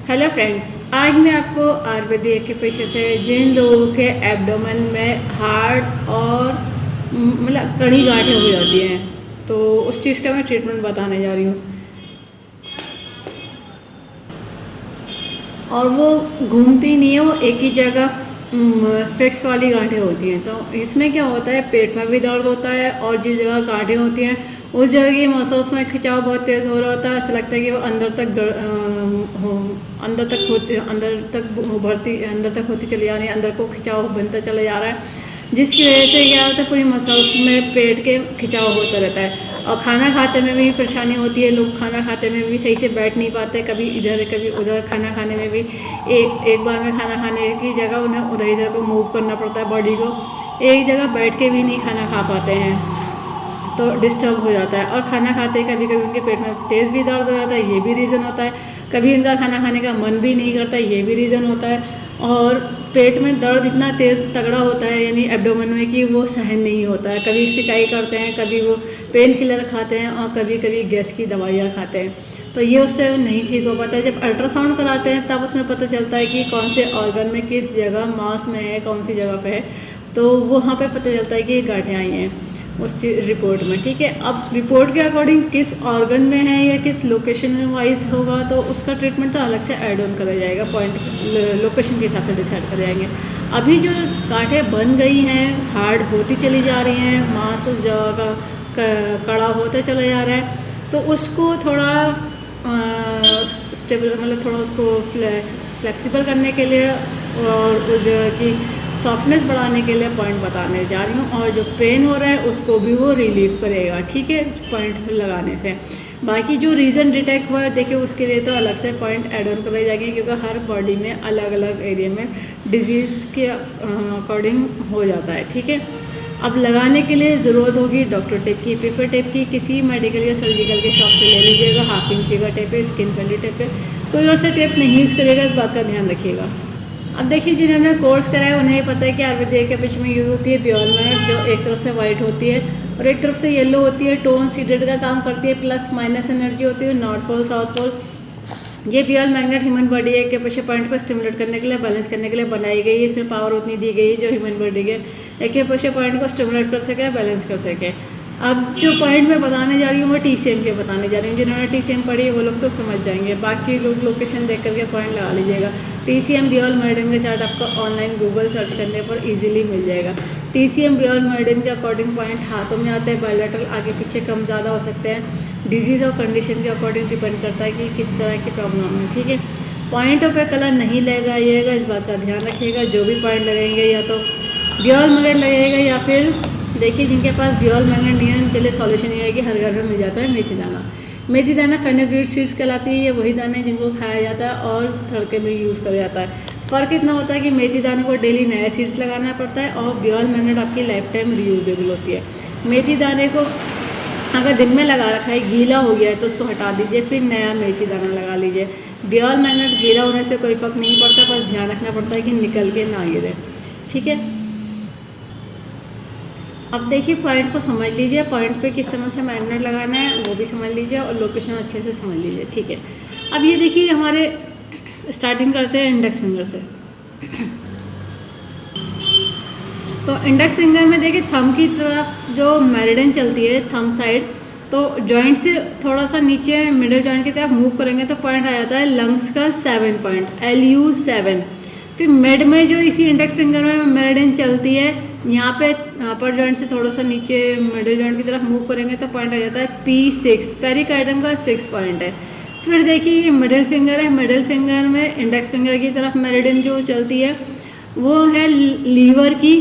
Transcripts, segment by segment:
Hello friends, आज मैं आपको आयुर्वेदिक के पेशे से जिन लोगों के एब्डोमेन में हार्ड और मतलब कड़ी गांठें हो जाती हैं तो उस चीज़ का मैं ट्रीटमेंट बताने जा रही हूँ। और वो घूमती नहीं है, वो एक ही जगह फिक्स वाली गांठें होती हैं। तो इसमें क्या होता है, पेट में भी दर्द होता है और जिस जगह गांठें होती हैं उस जगह की मसल्स में खिंचाव बहुत तेज़ हो रहा होता है। ऐसा लगता है कि वो अंदर तक उभरती, अंदर तक होती चली जा रही है, अंदर को खिंचाव बनता चला जा रहा है, जिसकी वजह से क्या होता है पूरी मसल्स में पेट के खिंचाव होता रहता है। और खाना खाते में भी परेशानी होती है, लोग खाना खाते में भी सही से बैठ नहीं पाते, कभी इधर कभी उधर। खाना खाने में भी एक बार में खाना खाने की जगह उन्हें उधर इधर को मूव करना पड़ता है, बॉडी को एक जगह बैठ के भी नहीं खाना खा पाते हैं, तो डिस्टर्ब हो जाता है। और खाना खाते कभी कभी उनके पेट में तेज़ भी दर्द हो जाता है, ये भी रीज़न होता है। कभी उनका खाना खाने का मन भी नहीं करता, ये भी रीज़न होता है। और पेट में दर्द इतना तेज़ तगड़ा होता है यानी एब्डोमेन में कि वो सहन नहीं होता है। कभी सिकाई करते हैं, कभी वो पेन किलर खाते हैं और कभी कभी गैस की दवाइयाँ खाते हैं, तो ये उससे नहीं ठीक हो पाता है। जब अल्ट्रासाउंड कराते हैं तब उसमें पता चलता है कि कौन से ऑर्गन में किस जगह मांस में है, कौन सी जगह पे है, तो वहाँ पे पता चलता है कि ये गांठें आई हैं उस रिपोर्ट में। ठीक है, अब रिपोर्ट के अकॉर्डिंग किस ऑर्गन में है या किस लोकेशन वाइज होगा तो उसका ट्रीटमेंट तो अलग से ऐड ऑन करा जाएगा, पॉइंट लोकेशन के हिसाब से डिसाइड कर जाएंगे। अभी जो गांठें बन गई हैं, हार्ड होती चली जा रही हैं, मांस उस जगह का कड़ा होता चला जा रहा है, तो उसको थोड़ा स्टेबल मतलब थोड़ा उसको फ्लेक्सिबल करने के लिए और उस जगह की सॉफ्टनेस बढ़ाने के लिए पॉइंट बताने जा रही हूँ। और जो पेन हो रहा है उसको भी वो रिलीफ करेगा, ठीक है, पॉइंट लगाने से। बाकी जो रीज़न डिटेक्ट हुआ है देखिए, उसके लिए तो अलग से पॉइंट ऐड ऑन कराए जाएंगे, क्योंकि हर बॉडी में अलग अलग एरिया में डिजीज़ के अकॉर्डिंग हो जाता है। ठीक है, अब लगाने के लिए ज़रूरत होगी डॉक्टर टेप की, पेपर टेप की। किसी मेडिकल या सर्जिकल के शॉप से ले लीजिएगा। 1/2 इंची का टेप है, स्किन फ्रेंडली टेप है, कोई और से टेप नहीं यूज़ करिएगा, इस बात का ध्यान रखिएगा। अब देखिए, जिन्होंने कोर्स करा है उन्हें पता है कि आयुर्वेदिक के पीछे में यूज होती है ब्योल मैग्नेट, जो एक तरफ से वाइट होती है और एक तरफ से येलो होती है। टोन सीडेड का काम करती है, प्लस माइनस एनर्जी होती है, नॉर्थ पोल साउथ पोल। ये ब्योल मैग्नेट ह्यूमन बॉडी के पीछे पॉइंट को स्टिमुलेट करने के लिए, बैलेंस करने के लिए बनाई गई है। इसमें पावर उतनी दी गई है जो ह्यूमन बॉडी के एक पीछे पॉइंट को स्टिमुलेट कर सके, बैलेंस कर सके। अब जो पॉइंट मैं बताने जा रही हूँ वो TCM के बताने जा रही हूँ। जिन्होंने TCM पढ़ी है वो लोग तो समझ जाएंगे, बाकी लोग लोकेशन देख करके पॉइंट लगा लीजिएगा। TCM ब्योल मेरिडियन का चार्ट आपको ऑनलाइन गूगल सर्च करने पर इजीली मिल जाएगा। TCM ब्योल मेरिडियन के अकॉर्डिंग पॉइंट हाथों में आते हैं, बायलैटरल आगे पीछे कम ज़्यादा हो सकते हैं। डिजीज़ और कंडीशन के अकॉर्डिंग डिपेंड करता है कि किस तरह की प्रॉब्लम है। ठीक है, पॉइंटों पर कलर नहीं लगाइएगा, इस बात का ध्यान रखिएगा। जो भी पॉइंट लगेंगे या तो ब्योल मैग्नेट लगेगा या फिर देखिए जिनके पास ब्योल मैग्नेट नहीं है उनके लिए सॉल्यूशन ये है कि हर घर में मिल जाता है मेथी दाना। मेथी दाना फेनुग्रीक सीड्स कहलाती है, ये वही दाने जिनको खाया जाता है और तड़के में यूज़ करा जाता है। फ़र्क इतना होता है कि मेथी दाने को डेली नया सीड्स लगाना पड़ता है और ब्योल मैग्नेट आपकी लाइफ टाइम रीयूजेबल होती है। मेथी दाने को अगर दिन में लगा रखा है, गीला हो गया है तो उसको हटा दीजिए, फिर नया मेथी दाना लगा लीजिए। ब्योल मैग्नेट गीला होने से कोई फ़र्क नहीं पड़ता, बस ध्यान रखना पड़ता है कि निकल के ना गिरे। ठीक है, अब देखिए पॉइंट को समझ लीजिए, पॉइंट पे किस तरह से मैग्नेट लगाना है वो भी समझ लीजिए और लोकेशन अच्छे से समझ लीजिए। ठीक है, अब ये देखिए हमारे स्टार्टिंग करते हैं इंडेक्स फिंगर से। तो इंडेक्स फिंगर में देखिए थंब की तरफ जो मेरिडियन चलती है, थंब साइड, तो जॉइंट से थोड़ा सा नीचे मिडिल जॉइंट की तरफ मूव करेंगे तो पॉइंट आ जाता है लंग्स का 7 पॉइंट, LU7। फिर मिड में जो इसी इंडेक्स फिंगर में मेरिडियन चलती है, यहाँ पे अपर जॉइंट से थोड़ा सा नीचे मिडिल जॉइंट की तरफ मूव करेंगे तो पॉइंट आ जाता है P6, पेरिकार्डियम का 6 पॉइंट है। फिर देखिए ये मिडिल फिंगर है, मिडिल फिंगर में इंडेक्स फिंगर की तरफ मेरिडियन जो चलती है वो है लीवर की,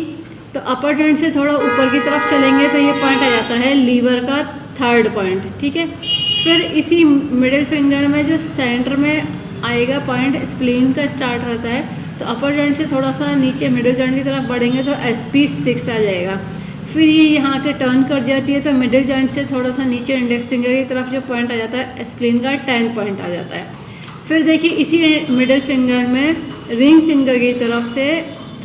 तो अपर जॉइंट से थोड़ा ऊपर की तरफ चलेंगे तो ये पॉइंट आ जाता है लीवर का 3rd पॉइंट। ठीक है, फिर इसी मिडिल फिंगर में जो सेंटर में आएगा पॉइंट स्प्लीन का स्टार्ट रहता है, तो अपर जॉइंट से थोड़ा सा नीचे मिडिल जॉइंट की तरफ बढ़ेंगे तो SP6 आ जाएगा। फिर ये यहाँ के टर्न कर जाती है तो मिडिल जॉइंट से थोड़ा सा नीचे इंडेक्स फिंगर की तरफ जो पॉइंट आ जाता है स्प्लीन का 10 पॉइंट आ जाता है। फिर देखिए इसी मिडिल फिंगर में रिंग फिंगर की तरफ से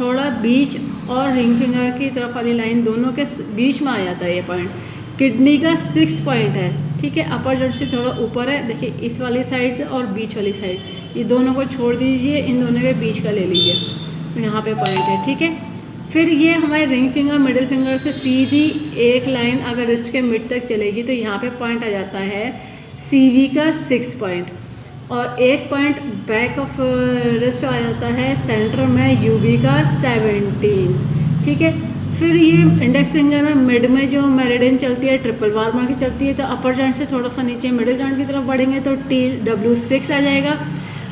थोड़ा बीच और रिंग फिंगर की तरफ वाली लाइन दोनों के बीच में आ जाता है ये पॉइंट, किडनी का 6 पॉइंट है। ठीक है। अपर जॉइंट से थोड़ा ऊपर है, देखिए इस वाली साइड से और बीच वाली साइड, ये दोनों को छोड़ दीजिए, इन दोनों के बीच का ले लीजिए, यहाँ पे पॉइंट है, ठीक है। फिर ये हमारे रिंग फिंगर मिडिल फिंगर से सीधी एक लाइन अगर रिस्ट के मिड तक चलेगी तो यहाँ पे पॉइंट आ जाता है CV का 6 पॉइंट, और एक पॉइंट बैक ऑफ रिस्ट आ जाता है सेंटर में UB का 17, ठीक है। फिर ये इंडेक्स फिंगर में मिड में जो मेरिडियन चलती है ट्रिपल बार मार के चलती है, तो अपर जॉइंट से थोड़ा सा नीचे मिडिल जॉइंट की तरफ बढ़ेंगे तो TW6 आ जाएगा।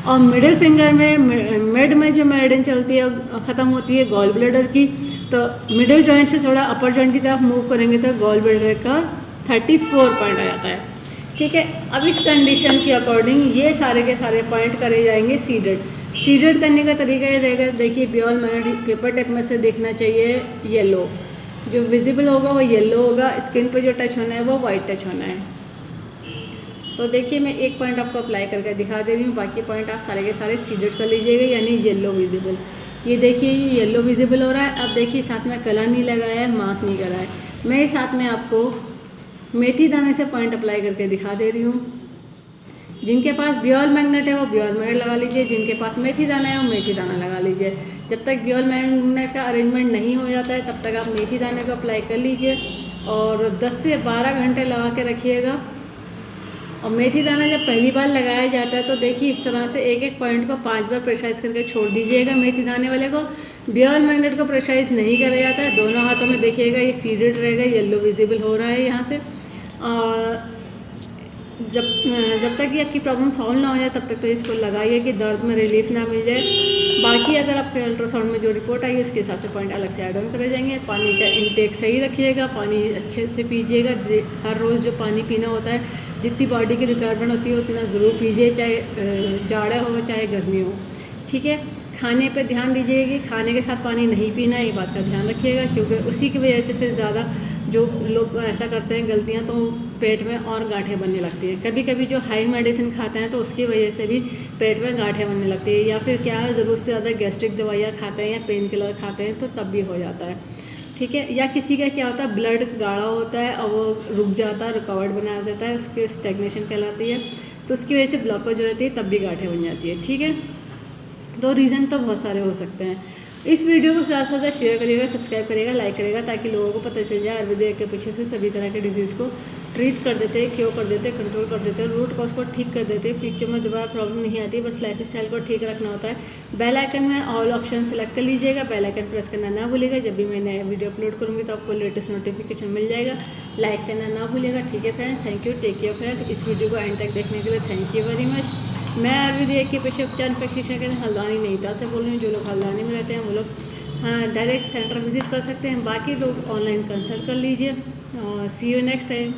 और मिडिल फिंगर में मिड में जो मेरिडियन चलती है ख़त्म होती है गॉल ब्लैडर की, तो मिडिल जॉइंट से थोड़ा अपर जॉइंट की तरफ मूव करेंगे तो गॉल ब्लैडर का 34 पॉइंट आ जाता है, ठीक है। अब इस कंडीशन के अकॉर्डिंग ये सारे के सारे पॉइंट करे जाएंगे सीडेड। सीडेड करने का तरीका ये रहेगा, देखिए बियॉल मैग्नेटिक पेपर टेप में से देखना चाहिए येलो, जो विजिबल होगा वो येलो होगा, स्किन पे जो टच होना है वो वाइट टच होना है। तो देखिए मैं एक पॉइंट आपको अप्लाई करके दिखा दे रही हूँ, बाकी पॉइंट आप सारे के सारे सीडेड कर लीजिएगा, यानी येलो विजिबल। ये देखिए ये येलो विजिबल हो रहा है। अब देखिए साथ में कलर नहीं लगाया है, मार्क नहीं करा है, मैं साथ में आपको मेथी दाने से पॉइंट अप्लाई करके दिखा दे रही हूँ। जिनके पास बियॉल मैग्नेट है वो बियॉल मैग्नेट लगा लीजिए, जिनके पास मेथी दाना है वो मेथी दाना लगा लीजिए। जब तक बियॉल मैग्नेट का अरेंजमेंट नहीं हो जाता है तब तक आप मेथी दाने को अप्लाई कर लीजिए और 10 से 12 घंटे लगा के रखिएगा। और मेथी दाना जब पहली बार लगाया जाता है तो देखिए इस तरह से एक एक पॉइंट को 5 बार प्रेशराइज करके छोड़ दीजिएगा मेथी दाने वाले को। बियॉल मैग्नेट को प्रेशराइज नहीं करा जाता है, दोनों हाथों में देखिएगा ये सीडेड रहेगा, येलो विजिबल हो रहा है यहाँ से। और जब तक ये आपकी प्रॉब्लम सॉल्व ना हो जाए तब तक तो इसको लगाइए कि दर्द में रिलीफ ना मिल जाए। बाकी अगर आपके अल्ट्रासाउंड में जो रिपोर्ट आई है उसके हिसाब से पॉइंट अलग से ऐड ऑन करे जाएंगे। पानी का इनटेक सही रखिएगा, पानी अच्छे से पीजिएगा, हर रोज़ जो पानी पीना होता है, जितनी बॉडी की रिक्वायरमेंट होती है उतना ज़रूर पीजिए, चाहे जाड़ा हो चाहे गर्मी हो, ठीक है। खाने पे ध्यान दीजिएगा कि खाने के साथ पानी नहीं पीना है, ये बात का ध्यान रखिएगा, क्योंकि उसी की वजह से फिर ज़्यादा जो लोग ऐसा करते हैं गलतियाँ, तो पेट में और गांठें बनने लगती हैं। कभी कभी जो हाई मेडिसिन खाते हैं तो उसकी वजह से भी पेट में गांठें बनने लगती है, या फिर क्या है ज़रूरत से ज़्यादा गैस्ट्रिक दवाइयाँ खाते हैं या पेन किलर खाते हैं तो तब भी हो जाता है, ठीक है। या किसी का क्या होता है ब्लड गाढ़ा होता है और वो रुक जाता है, रुकावट बना देता है, उसके स्टेग्नेशन कहलाती है, तो उसकी वजह से ब्लॉकेज हो जाती है, तब भी गांठें बन जाती है, ठीक है। तो रीज़न तो बहुत सारे हो सकते हैं। इस वीडियो को ज़्यादा से ज़्यादा शेयर करिएगा, सब्सक्राइब करिएगा, लाइक करिएगा, ताकि लोगों को पता चल जाए आयुर्वेदिक के पीछे से सभी तरह के डिजीज़ को ट्रीट कर देते हैं, क्योर कर देते हैं, कंट्रोल कर देते हैं, रूट कॉज को ठीक कर देते हैं, फ्यूचर में दोबारा प्रॉब्लम नहीं आती, बस लाइफ स्टाइल को ठीक रखना होता है। बेल आइकन में ऑल ऑप्शन सेलेक्ट कर लीजिएगा, बेल आइकन प्रेस करना ना भूलिएगा, जब भी मैं नया वीडियो अपलोड करूँगी तो आपको लेटेस्ट नोटिफिकेशन मिल जाएगा। लाइक करना ना भूलिएगा, ठीक है friends, thank you, take care friends. इस वीडियो को एंड तक देखने के लिए थैंक यू वेरी मच। मैं आयुर्वेदिक के पेशे उपचार प्रैक्टिशनर के हल्द्वानी नैनीताल से बोल रही हूँ। जो लोग हल्द्वानी में रहते हैं वो लोग डायरेक्ट सेंटर विजिट कर सकते हैं, बाकी लोग ऑनलाइन कंसल्ट कर लीजिए। सी यू नेक्स्ट टाइम।